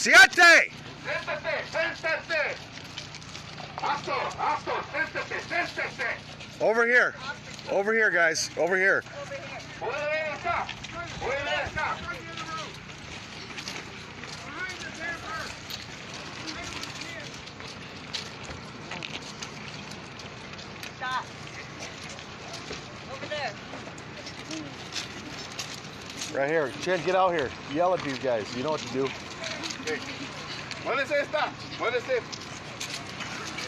Siete! Siéntate, siéntate. Alto, siéntate, siéntate. Over here. Over here, guys. Over here. Mueve acá. Mueve acá. Stop. Over there. Right here. Chin, get out here. Yell at these guys. You know what to do. Okay. Muévese esta. Muévese.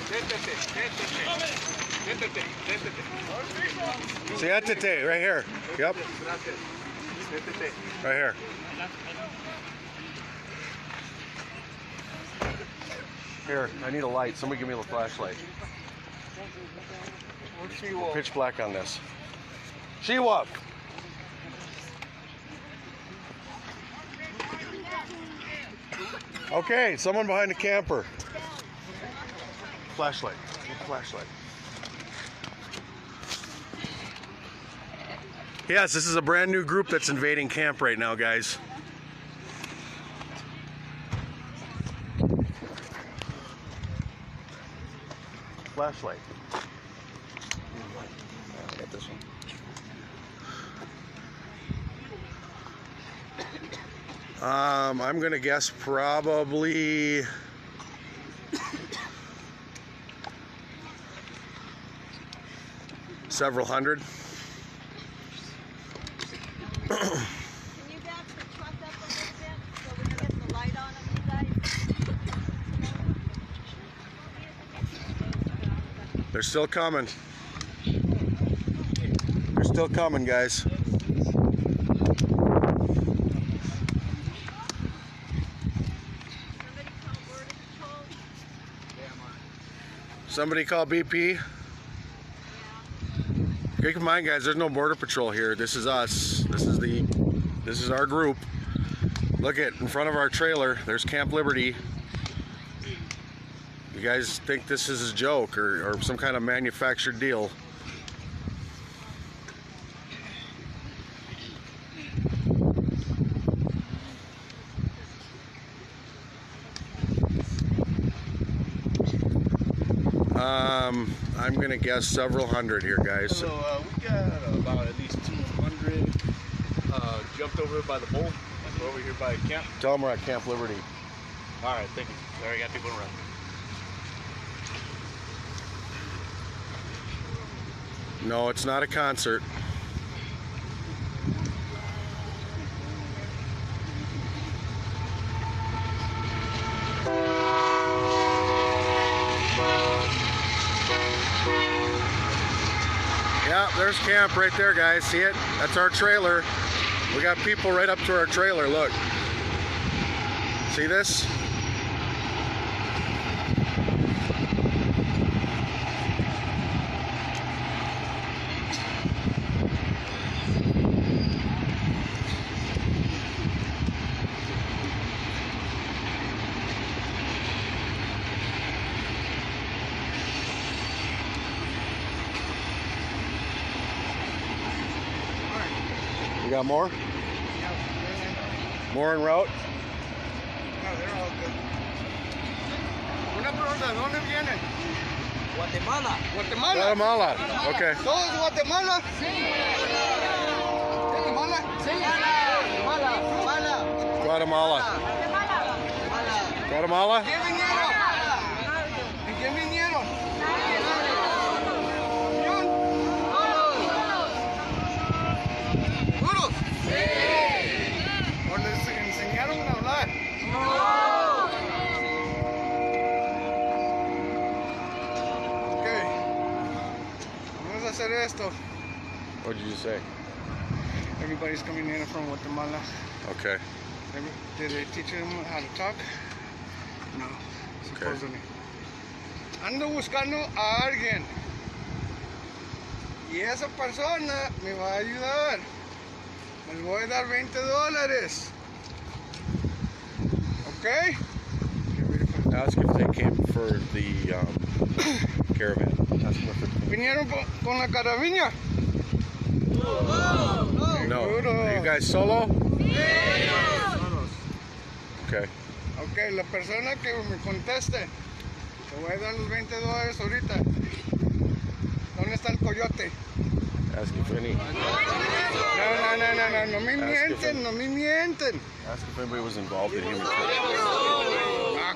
Siéntate, siéntate. Siéntate, siéntate. Siéntate. Right here. Yep. Gracias. Siéntate. Right here. Here, I need a light. Somebody give me a flashlight. Pitch black on this. Shiwa! Okay, someone behind the camper. Flashlight. Flashlight. Yes, this is a brand new group that's invading camp right now, guys. Flashlight. I got this one. I'm gonna guess probably several hundred. Can you back the truck up a little bit so we can get the light on them, you guys? They're still coming. They're still coming, guys. Somebody call BP. Keep in mind, guys, there's no border patrol here. This is us. This is our group. Look at in front of our trailer. There's Camp Liberty. You guys think this is a joke or some kind of manufactured deal? I'm gonna guess several hundred here, guys. So we got about at least 200 jumped over by the bowl. We're over here by camp. Tell them we're at Camp Liberty. All right, thank you. Already got people around. No, it's not a concert. Yeah, there's camp right there, guys. See it? That's our trailer. We got people right up to our trailer. Look. See this? You got more? More en route? No, they're all good. Una pregunta, ¿dónde vienen? Guatemala. Guatemala. Guatemala. Okay. ¿Todos de Guatemala? Sí. ¿Guatemala? Sí. Guatemala. Guatemala? ¿Quién vinieron? ¿Y quién vinieron? ¿Puros? Sí. ¿O les enseñaron a hablar? Ok. Vamos a hacer esto. What did you say? Everybody's coming in from Guatemala. Okay. Did they teach them how to talk? No, supposedly. Ando buscando a alguien. Y esa persona me va a ayudar. Les voy a dar $20. Okay? Ask if they came for the caravan. Ask them if it- ¿Vinieron con la carabina? No. Seguro. Are you guys solo? Okay. Ok, la persona que me conteste, te voy a dar los $20 ahorita. ¿Dónde está el coyote? Ask if any. No me mienten, no me mienten. Ask if anybody was involved in human trafficking.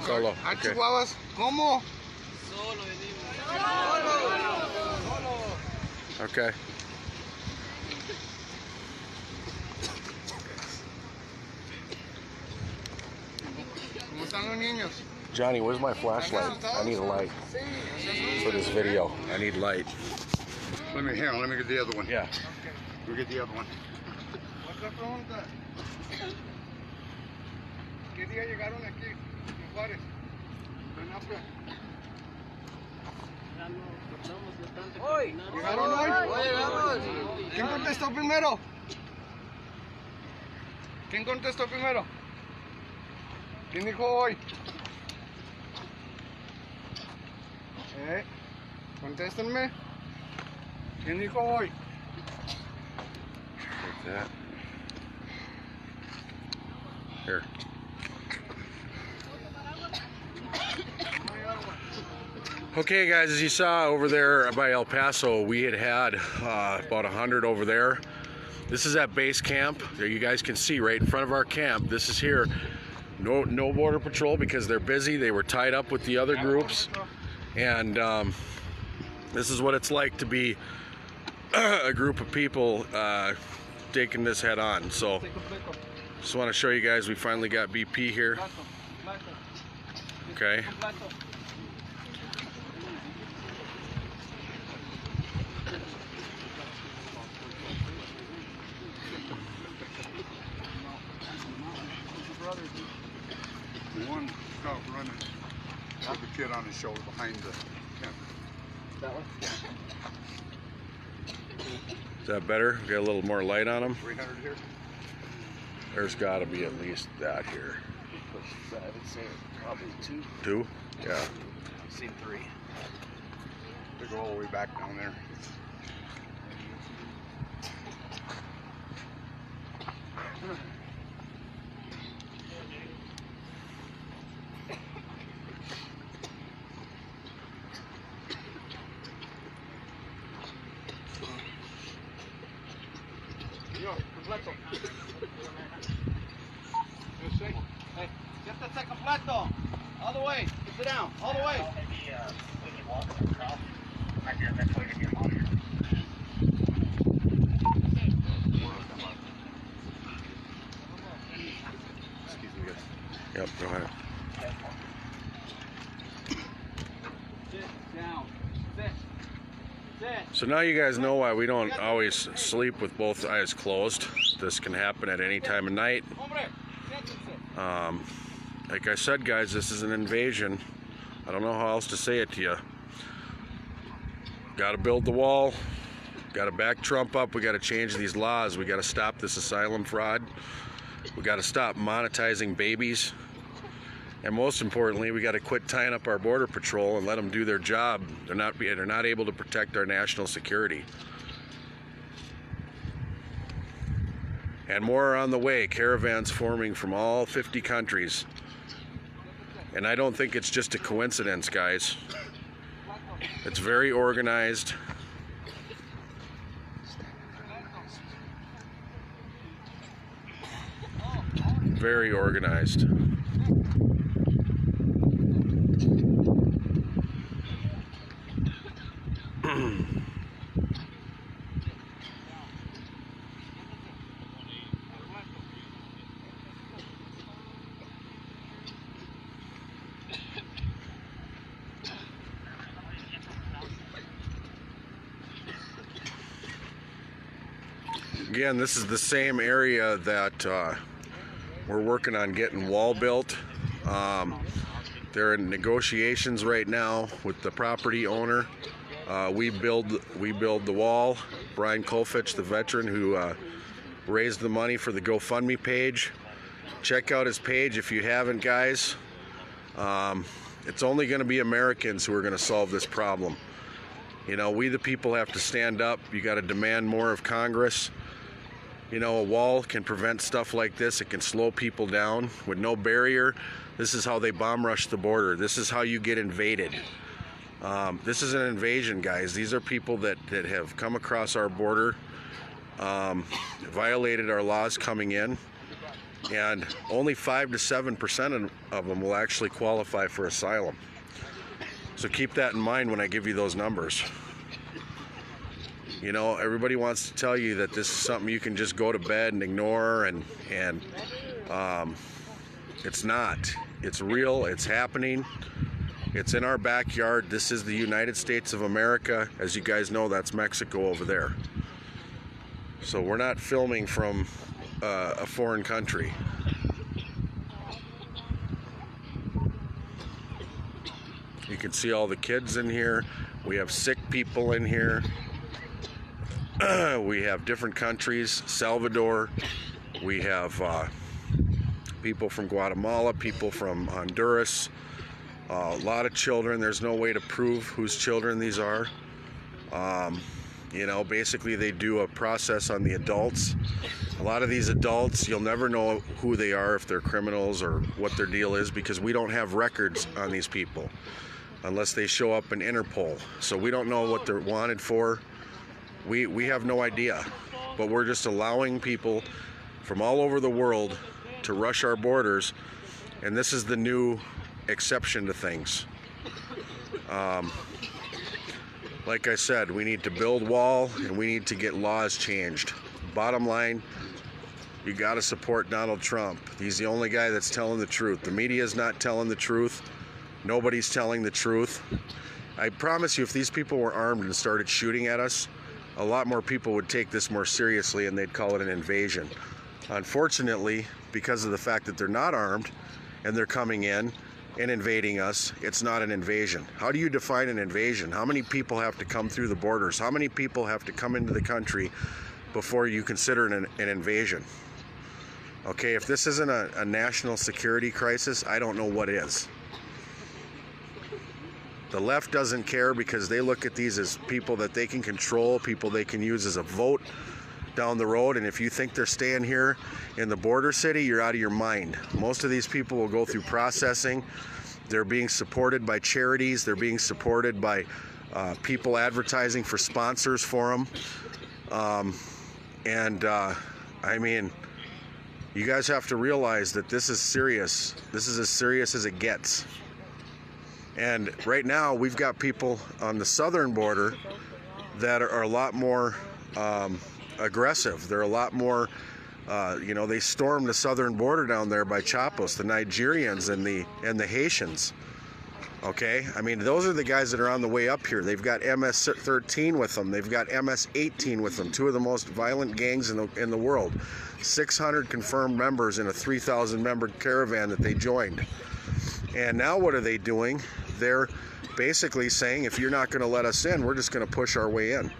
Solo. Ah, Okay. chihuahuas, ¿cómo? Okay. ¿Cómo están los niños? Johnny, where's my flashlight? I need a light for this video. I need light. Let me get the other one. Yeah. Let me get the other one. Otra pregunta. ¿Qué día llegaron aquí, en Juárez? En Apla. ¿Llegaron hoy? ¿Quién contestó primero? ¿Quién contestó primero? ¿Quién dijo hoy? Contéstenme. ¿Quién dijo hoy? Like that. Here. Okay, guys, as you saw over there by El Paso, we had about 100 over there. This is at base camp. There you guys can see right in front of our camp. This is here. No border patrol because they're busy. They were tied up with the other groups. And this is what it's like to be a group of people taking this head on. So just want to show you guys we finally got BP here. Okay. One stopped running with the kid on his shoulder behind the camp. That one? Is that better? Got a little more light on them? 300 here. There's got to be at least that here. I would say probably 2. 2? Yeah. I've seen 3. They go all the way back down there. Yo, completo. Hey, siéntese completo. All the way. Sit down. All the way. Excuse me, guys. Yep, go ahead. Sit down. Sit. Sit. So now you guys know why we don't always sleep with both eyes closed. This can happen at any time of night. Hombre. Siéntese. Like I said, guys, this is an invasion. I don't know how else to say it to you. Got to build the wall. Got to back Trump up. We got to change these laws. We got to stop this asylum fraud. We got to stop monetizing babies. And most importantly, we got to quit tying up our border patrol and let them do their job. They're not able to protect our national security. And more are on the way. Caravans forming from all 50 countries. And I don't think it's just a coincidence, guys. It's very organized. Very organized. Again, this is the same area that we're working on getting wall built. They're in negotiations right now with the property owner. We build the wall. Brian Kolfich, the veteran who raised the money for the GoFundMe page. Check out his page if you haven't, guys. It's only going to be Americans who are going to solve this problem. You know, we the people have to stand up. You got to demand more of Congress. You know, a wall can prevent stuff like this. It can slow people down. With no barrier, this is how they bomb rush the border. This is how you get invaded. This is an invasion, guys. These are people that have come across our border, violated our laws coming in, and only 5 to 7% of them will actually qualify for asylum. So keep that in mind when I give you those numbers. You know, everybody wants to tell you that this is something you can just go to bed and ignore, and it's not. It's real. It's happening. It's in our backyard. This is the United States of America. As you guys know, that's Mexico over there. So we're not filming from a foreign country. You can see all the kids in here. We have sick people in here. We have different countries, Salvador. We have people from Guatemala, people from Honduras, a lot of children. There's no way to prove whose children these are. You know, basically they do a process on the adults. A lot of these adults, you'll never know who they are, if they're criminals or what their deal is, because we don't have records on these people unless they show up in Interpol. So we don't know what they're wanted for. We have no idea, but we're just allowing people from all over the world to rush our borders, and this is the new exception to things. Like I said, we need to build wall, and we need to get laws changed. Bottom line, you got to support Donald Trump. He's the only guy that's telling the truth. The media is not telling the truth. Nobody's telling the truth. I promise you, if these people were armed and started shooting at us, a lot more people would take this more seriously, and they'd call it an invasion. Unfortunately, because of the fact that they're not armed and they're coming in and invading us, it's not an invasion. How do you define an invasion? How many people have to come through the borders? How many people have to come into the country before you consider an invasion? Okay, if this isn't a national security crisis, I don't know what is. The left doesn't care because they look at these as people that they can control, people they can use as a vote down the road. And if you think they're staying here in the border city, you're out of your mind. Most of these people will go through processing. They're being supported by charities. They're being supported by people advertising for sponsors for them. I mean, you guys have to realize that this is serious. This is as serious as it gets. And right now, we've got people on the southern border that are a lot more aggressive. They're a lot more, you know, they stormed the southern border down there by Chapos, the Nigerians and the Haitians. Okay, I mean, those are the guys that are on the way up here. They've got MS-13 with them. They've got MS-18 with them. Two of the most violent gangs in the world. 600 confirmed members in a 3,000-member caravan that they joined. And now what are they doing? They're basically saying, if you're not going to let us in, we're just going to push our way in.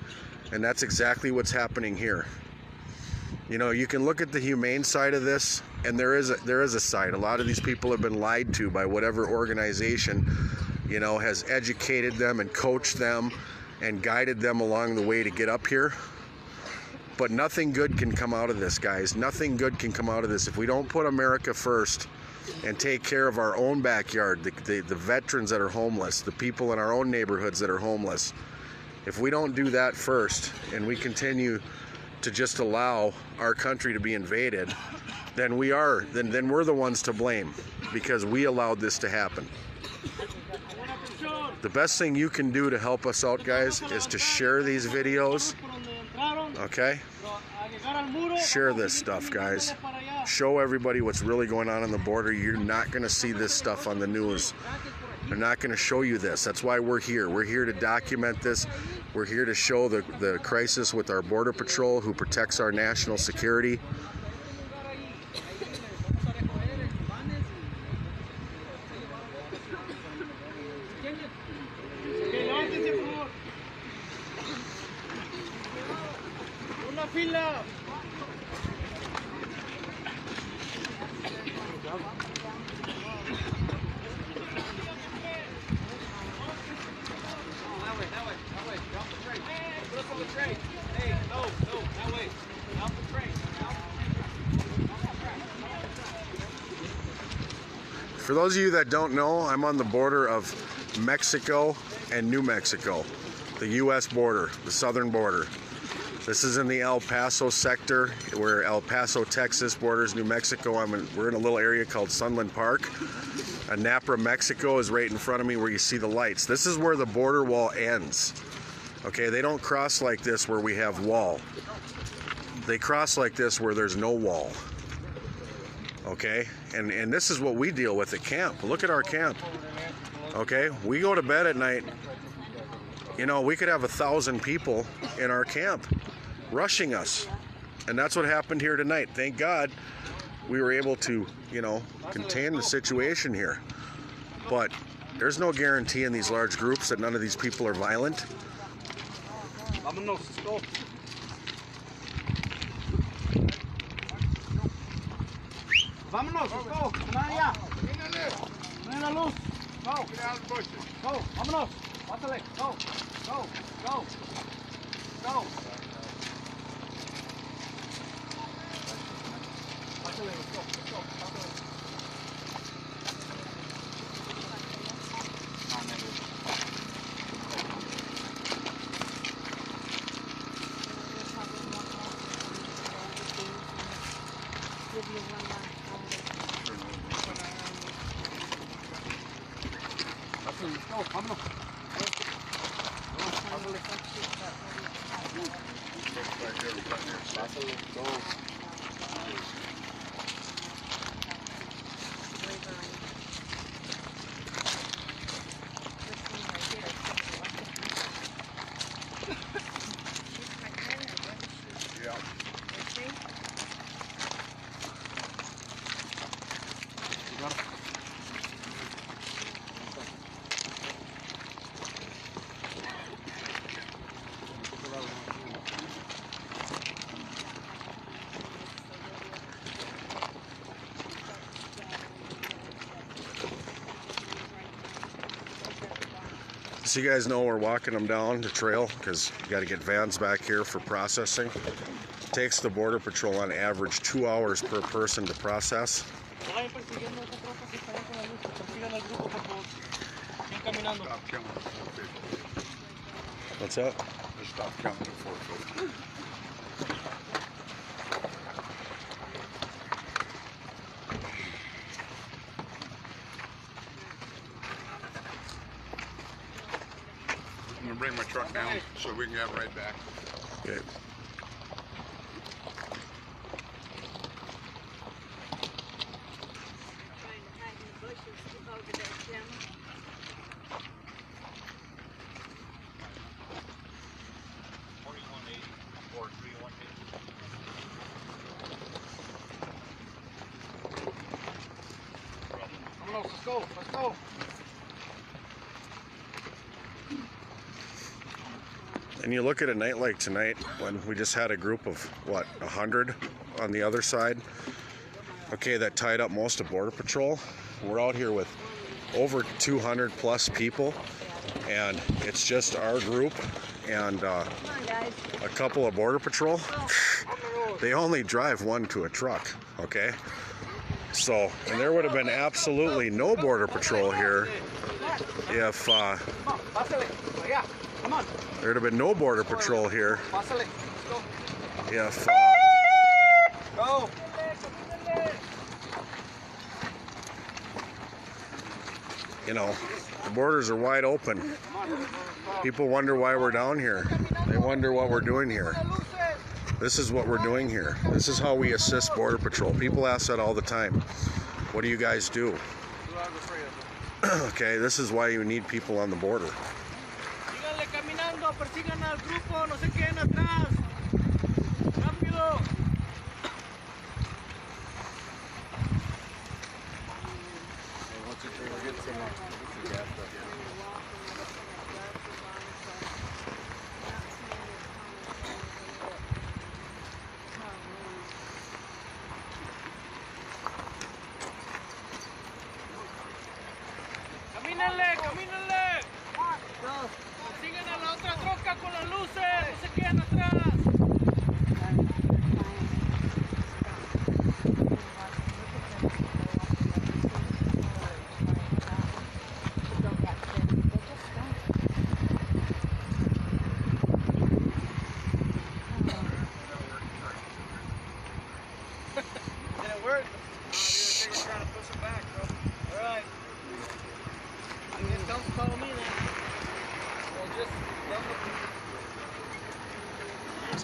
And that's exactly what's happening here. You know, you can look at the humane side of this, and there is a side. A lot of these people have been lied to by whatever organization, you know, has educated them and coached them and guided them along the way to get up here. But nothing good can come out of this, guys. Nothing good can come out of this if we don't put America first and take care of our own backyard, the veterans that are homeless, the people in our own neighborhoods that are homeless. If we don't do that first, and we continue to just allow our country to be invaded, then we're the ones to blame, because we allowed this to happen. The best thing you can do to help us out, guys, is to share these videos. Okay? Share this stuff, guys. Show everybody what's really going on the border. You're not going to see this stuff on the news. They're not going to show you this. That's why we're here. We're here to document this. We're here to show the crisis with our Border Patrol, who protects our national security. Hey, no, that way. Off the train. For those of you that don't know, I'm on the border of Mexico and New Mexico, the U.S. border, the southern border. This is in the El Paso sector, where El Paso, Texas borders New Mexico. We're in a little area called Sunland Park. Napra, Mexico is right in front of me where you see the lights. This is where the border wall ends. Okay, they don't cross like this where we have wall. They cross like this where there's no wall. Okay, and this is what we deal with at camp. Look at our camp. Okay, we go to bed at night. You know, we could have 1,000 people in our camp rushing us. And that's what happened here tonight. Thank God we were able to, you know, contain the situation here. But there's no guarantee in these large groups that none of these people are violent. Vámonos, let's go. Vámonos, let's go. Canalla. Ven la luz. Go. Get out of the bushes. Go. Vámonos. Pásale. Go. Go. Go. Go. Pásale, let's go. Let's go. Pásale. Give you one last Pásale, let's go. Vámonos. Pásale, go. So you guys know we're walking them down the trail because you got to get vans back here for processing. It takes the Border Patrol on average 2 hours per person to process. What's that? Stop counting at 4 foot. I'm gonna bring my truck down so we can get right back. Okay. trying to hide in the bushes over there, Jim. Vámonos, let's go. Let's go. And you look at a night like tonight when we just had a group of, what, 100 on the other side? Okay, that tied up most of Border Patrol. We're out here with over 200 plus people, and it's just our group and Come on, guys. a couple of Border Patrol. They only drive one to a truck, okay? So, and there would have been absolutely no Border Patrol here if Pásale. Yeah. Come on. there'd have been no Border Patrol here Pásale. Let's go. if Go. you know, the borders are wide open. People wonder why we're down here. They wonder what we're doing here. This is what we're doing here. This is how we assist Border Patrol. People ask that all the time. What do you guys do? Okay, this is why you need people on the border. Síganle caminando, persigan al grupo, no se queden atrás. Rápido. Camínenle, camínenle. Sigan a la otra troca con las luces, no se queden atrás.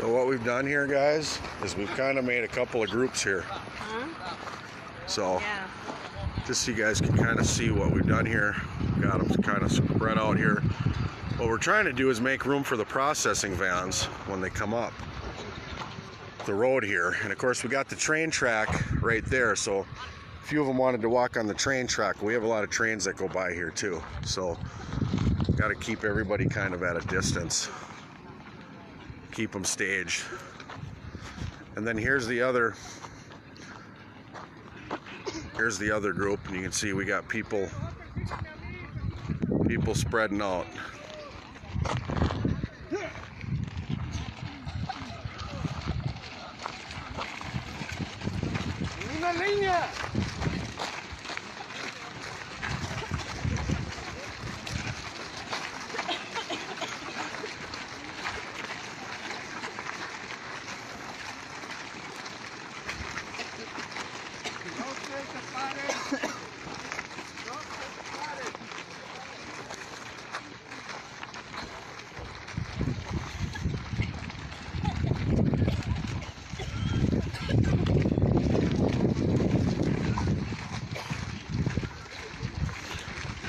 So what we've done here, guys, is we've kind of made a couple of groups here. So Yeah. just so you guys can kind of see what we've done here. Got them kind of spread out here. What we're trying to do is make room for the processing vans when they come up the road here. And of course we got the train track right there, so a few of them wanted to walk on the train track. We have a lot of trains that go by here too, so got to keep everybody kind of at a distance, keep them staged. And then here's the other group, and you can see we got people spreading out. Una línea.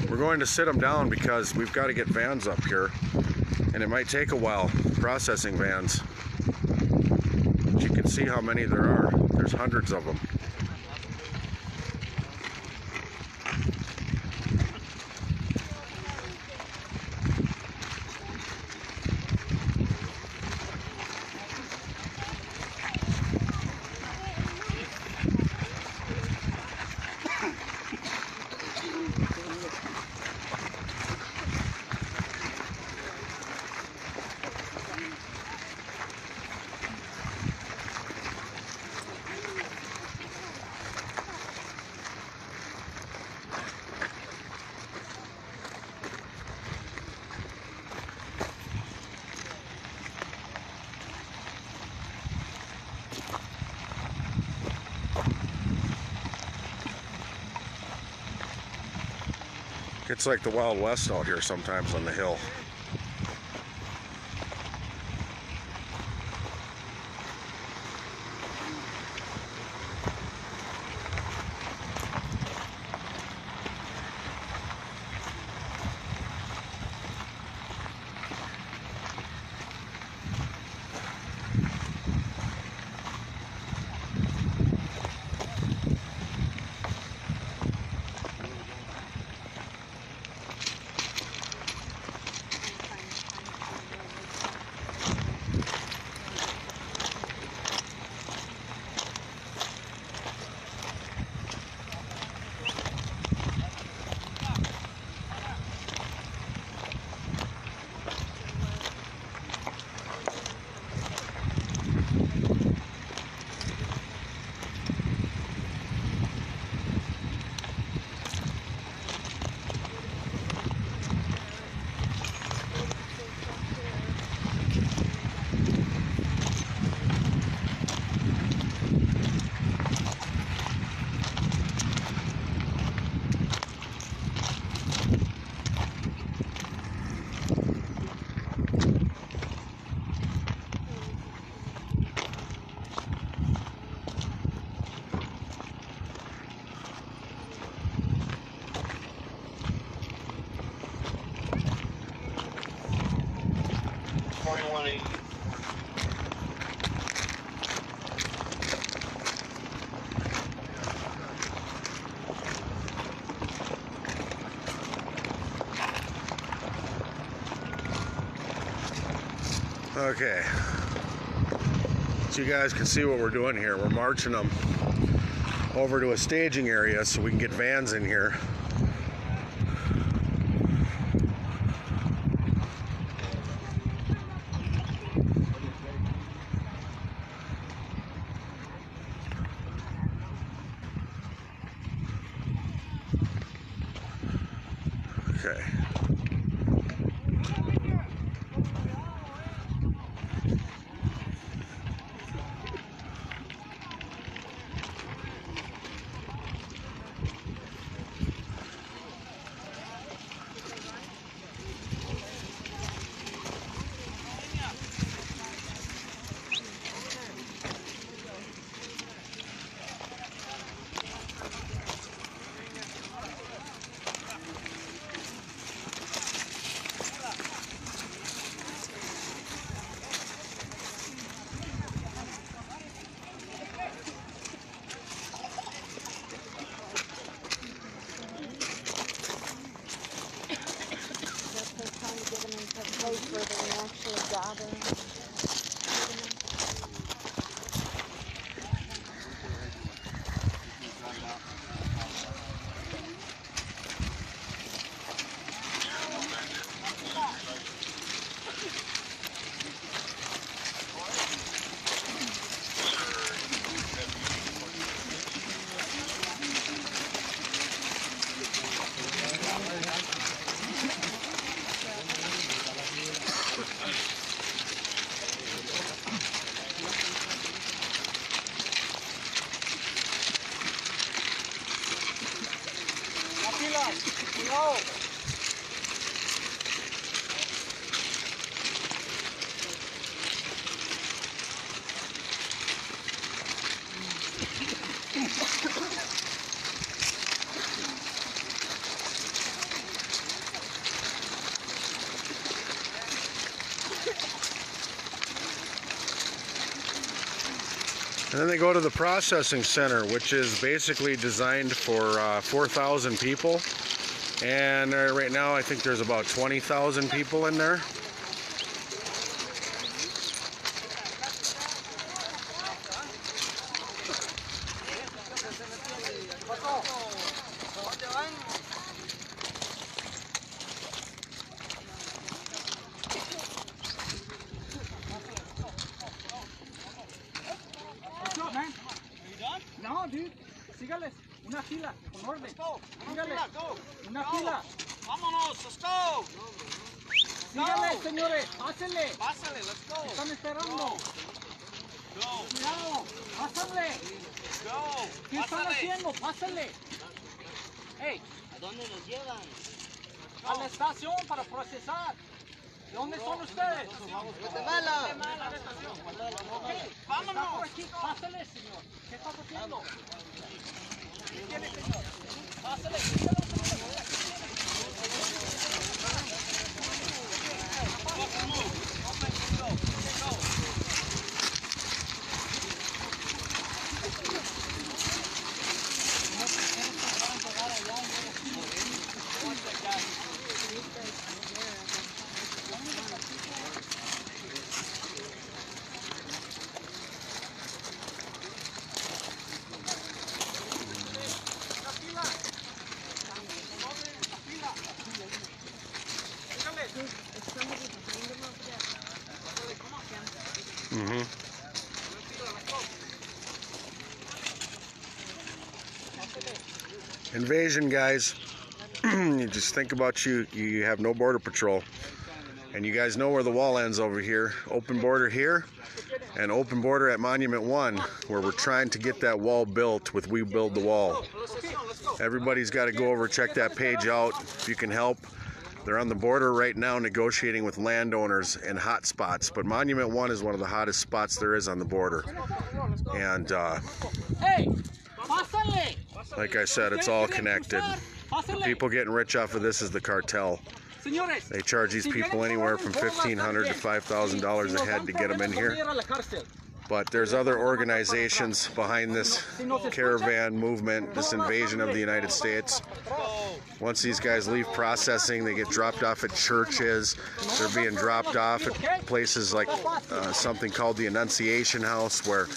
We're going to sit them down because we've got to get vans up here, and it might take a while, processing vans. But you can see how many there are. There's hundreds of them. It's like the Wild West out here sometimes on the hill. Okay, so you guys can see what we're doing here. We're marching them over to a staging area so we can get vans in here. Okay. And then they go to the processing center, which is basically designed for 4,000 people. And right now I think there's about 20,000 people in there. No, dude. Sígales. Una fila, con orden. Sígales. Una fila. Vámonos, let's go. Sígales, señores. Pásenle. Pásale, let's go. Están esperando. Go. Cuidado. Pásenle. Go. ¿Qué están haciendo? Pásenle. Hey, ¿A dónde nos llevan? a la estación para procesar. ¿De dónde son ustedes? Guatemala. Ok, vámonos. Está por aquí. Pásale, señor. ¿Qué está haciendo? ¿Qué tiene, señor? Pásale. Invasion, guys. You just think about you have no border patrol, and you guys know where the wall ends over here. Open border here and open border at Monument 1, where we're trying to get that wall built with We Build the Wall. Everybody's got to go over, check that page out if you can help. They're on the border right now negotiating with landowners and hot spots, but Monument 1 is one of the hottest spots there is on the border. And Hey, pásale. like I said, it's all connected. The people getting rich off of this is the cartel. Señores, They charge these people anywhere from $1,500 to $5,000 a head to get them in here. But there's other organizations behind this caravan movement, this invasion of the United States. Once these guys leave processing, they get dropped off at churches. They're being dropped off at places like something called the Annunciation House, where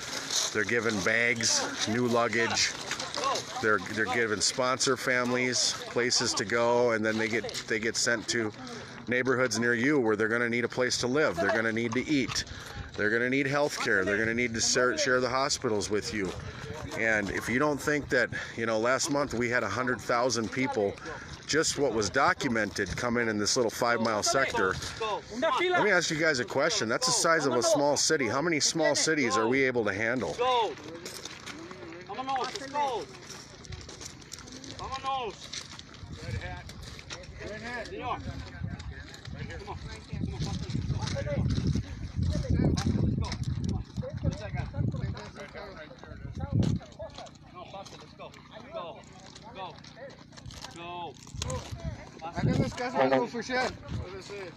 they're given bags, new luggage. They're given sponsor families places to go, and then they get sent to neighborhoods near you where they're going to need a place to live. They're going to need to eat. They're going to need health care. They're going to need to share the hospitals with you. And if you don't think that, last month we had 100,000 people, just what was documented, come in this little 5-mile sector. Let me ask you guys a question. That's the size of a small city. How many small cities are we able to handle? Go. Vámonos, let's go. Vámonos. Red hat. Red hat. Señor. Right here. Come on. Go. Háganos caso al oficial.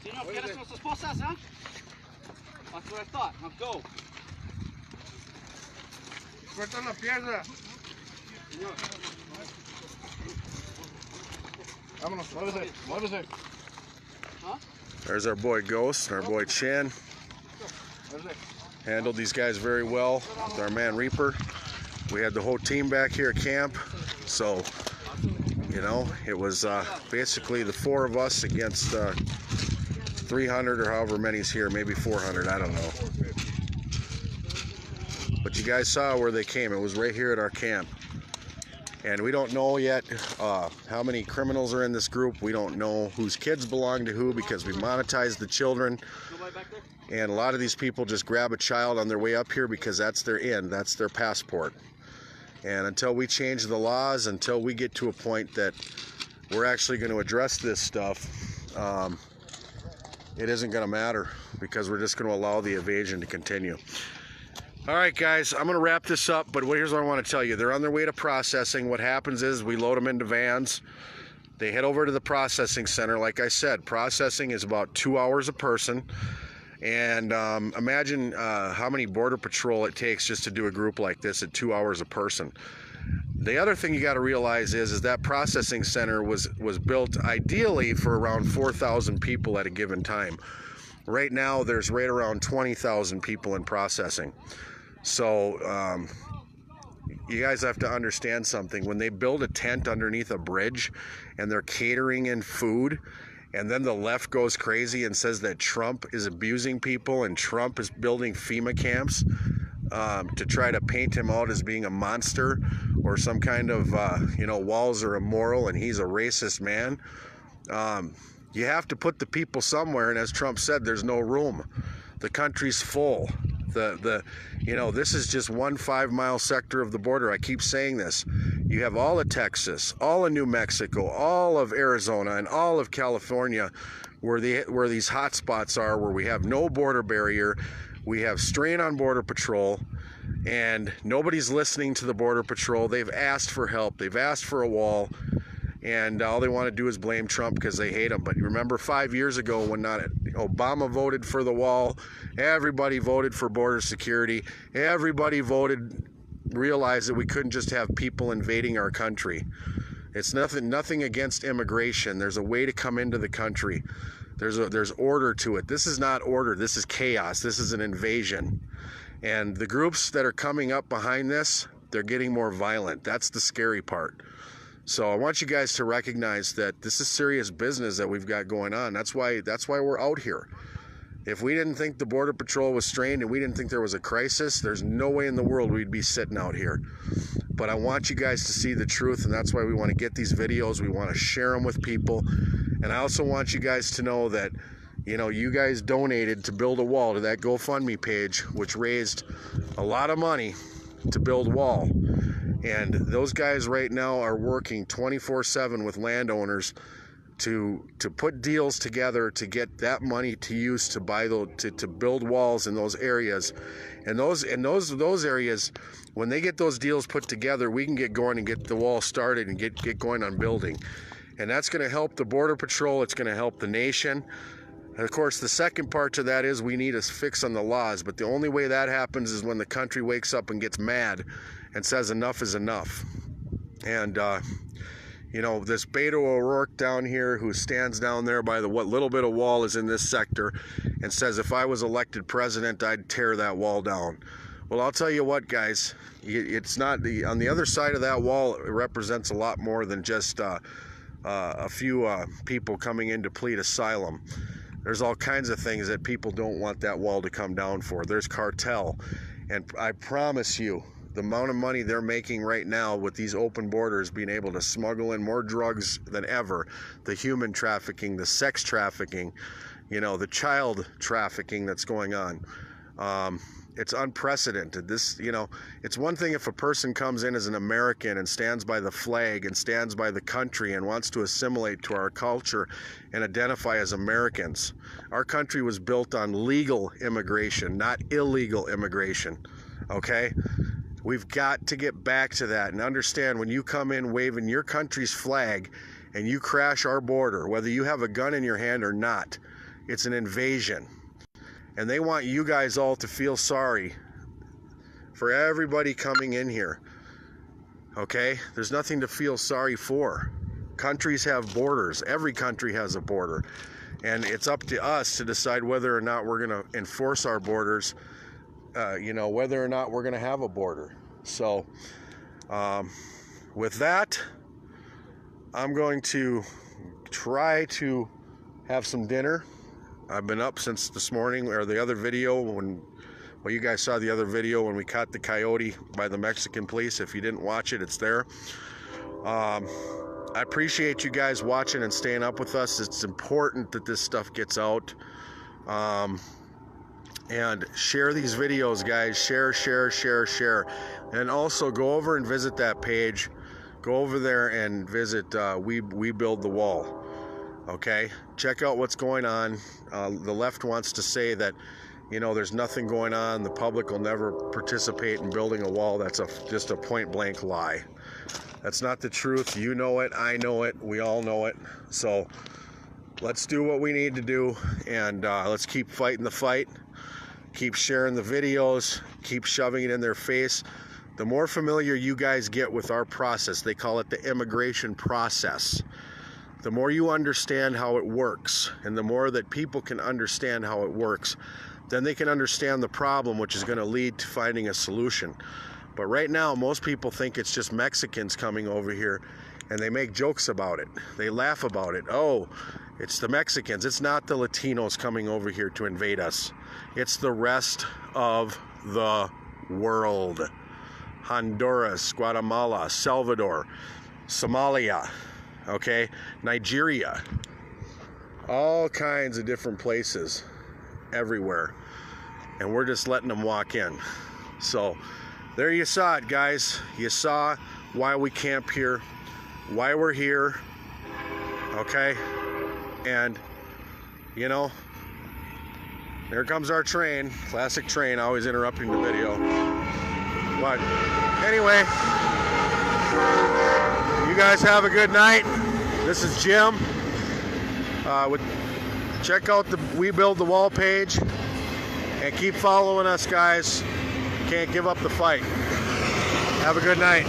Señor, ¿quieres nuestras esposas, huh? That's what I thought. Now go. Corta la pierna. Vámonos, muévese. There's our boy Ghost and our boy Chin. Handled these guys very well with our man Reaper. We had the whole team back here at camp, so you know, it was basically the 4 of us against 300 or however many's here, maybe 400, I don't know. But you guys saw where they came. It was right here at our camp. And we don't know yet how many criminals are in this group. We don't know whose kids belong to who because we monetized the children. And a lot of these people just grab a child on their way up here because that's their in, that's their passport. And until we change the laws, until we get to a point that we're actually going to address this stuff, it isn't going to matter because we're just going to allow the evasion to continue. All right, guys, I'm going to wrap this up, but here's what I want to tell you. They're on their way to processing. What happens is we load them into vans. They head over to the processing center. Like I said, processing is about 2 hours a person. And imagine how many Border Patrol it takes just to do a group like this at 2 hours a person. The other thing you got to realize is that processing center was built ideally for around 4,000 people at a given time. Right now, there's right around 20,000 people in processing. So you guys have to understand something. When they build a tent underneath a bridge and they're catering in food, and then the left goes crazy and says that Trump is abusing people and Trump is building FEMA camps to try to paint him out as being a monster or some kind of, you know, walls are immoral and he's a racist man. You have to put the people somewhere, and as Trump said, there's no room. The country's full. You know, this is just one 5-mile sector of the border. I keep saying this. You have all of Texas, all of New Mexico, all of Arizona, and all of California where these hot spots are, where we have no border barrier. We have strain on Border Patrol, and nobody's listening to the Border Patrol. They've asked for help. They've asked for a wall. And all they want to do is blame Trump because they hate him. But remember 5 years ago when Obama voted for the wall, everybody voted for border security, everybody realized that we couldn't just have people invading our country. It's nothing against immigration. There's a way to come into the country. There's order to it. This is not order. This is chaos. This is an invasion. And the groups that are coming up behind this, they're getting more violent. That's the scary part. So I want you guys to recognize that this is serious business that we've got going on. That's why we're out here. If we didn't think the Border Patrol was strained and we didn't think there was a crisis, there's no way in the world we'd be sitting out here. But I want you guys to see the truth, and that's why we want to get these videos. We want to share them with people. And I also want you guys to know that, you know, you guys donated to build a wall to that GoFundMe page, which raised a lot of money to build a wall. And those guys right now are working 24/7 with landowners to put deals together to get that money to use to buy to build walls in those areas. And those areas, when they get those deals put together, we can get going and get the wall started and get going on building. And that's going to help the Border Patrol. It's going to help the nation. And of course, the second part to that is we need a fix on the laws. But the only way that happens is when the country wakes up and gets mad and says enough is enough. And you know, this Beto O'Rourke down here who stands down there by what little bit of wall is in this sector and says if I was elected president, I'd tear that wall down. Well, I'll tell you what, guys, it's not on the other side of that wall. It represents a lot more than just a few people coming in to plead asylum. There's all kinds of things that people don't want that wall to come down for. There's cartel. And I promise you, the amount of money they're making right now with these open borders, being able to smuggle in more drugs than ever, the human trafficking, the sex trafficking, you know, the child trafficking that's going on. It's unprecedented. This, you know, it's one thing if a person comes in as an American and stands by the flag and stands by the country and wants to assimilate to our culture and identify as Americans. Our country was built on legal immigration, not illegal immigration, okay? We've got to get back to that and understand when you come in waving your country's flag and you crash our border, whether you have a gun in your hand or not, it's an invasion. And they want you guys all to feel sorry for everybody coming in here. Okay? There's nothing to feel sorry for. Countries have borders. Every country has a border. And it's up to us to decide whether or not we're going to enforce our borders, you know, whether or not we're going to have a border. So with that, I'm going to try to have some dinner. I've been up since this morning, or the other video when, well, you guys saw the other video when we caught the coyote by the Mexican police. If you didn't watch it, it's there. I appreciate you guys watching and staying up with us. It's important that this stuff gets out. And share these videos, guys. Share. And also go over and visit that page. Go over there and visit We Build the Wall. Okay? Check out what's going on. The left wants to say that, you know, there's nothing going on. The public will never participate in building a wall. That's just a point-blank lie. That's not the truth. You know it. I know it. We all know it. So let's do what we need to do, and let's keep fighting the fight. Keep sharing the videos. Keep shoving it in their face. The more familiar you guys get with our process, they call it the immigration process, the more you understand how it works, and the more that people can understand how it works, then they can understand the problem, which is going to lead to finding a solution. But right now, most people think it's just Mexicans coming over here, and they make jokes about it. They laugh about it. Oh, it's the Mexicans. It's not the Latinos coming over here to invade us. It's the rest of the world. Honduras, Guatemala, Salvador, Somalia, okay, Nigeria, all kinds of different places, everywhere. And we're just letting them walk in. So there you saw it, guys. You saw why we camp here, why we're here, okay? And, you know, there comes our train. Classic train, always interrupting the video. But anyway, you guys have a good night. This is Jim. Check out the We Build the Wall page and keep following us, guys. Can't give up the fight. Have a good night.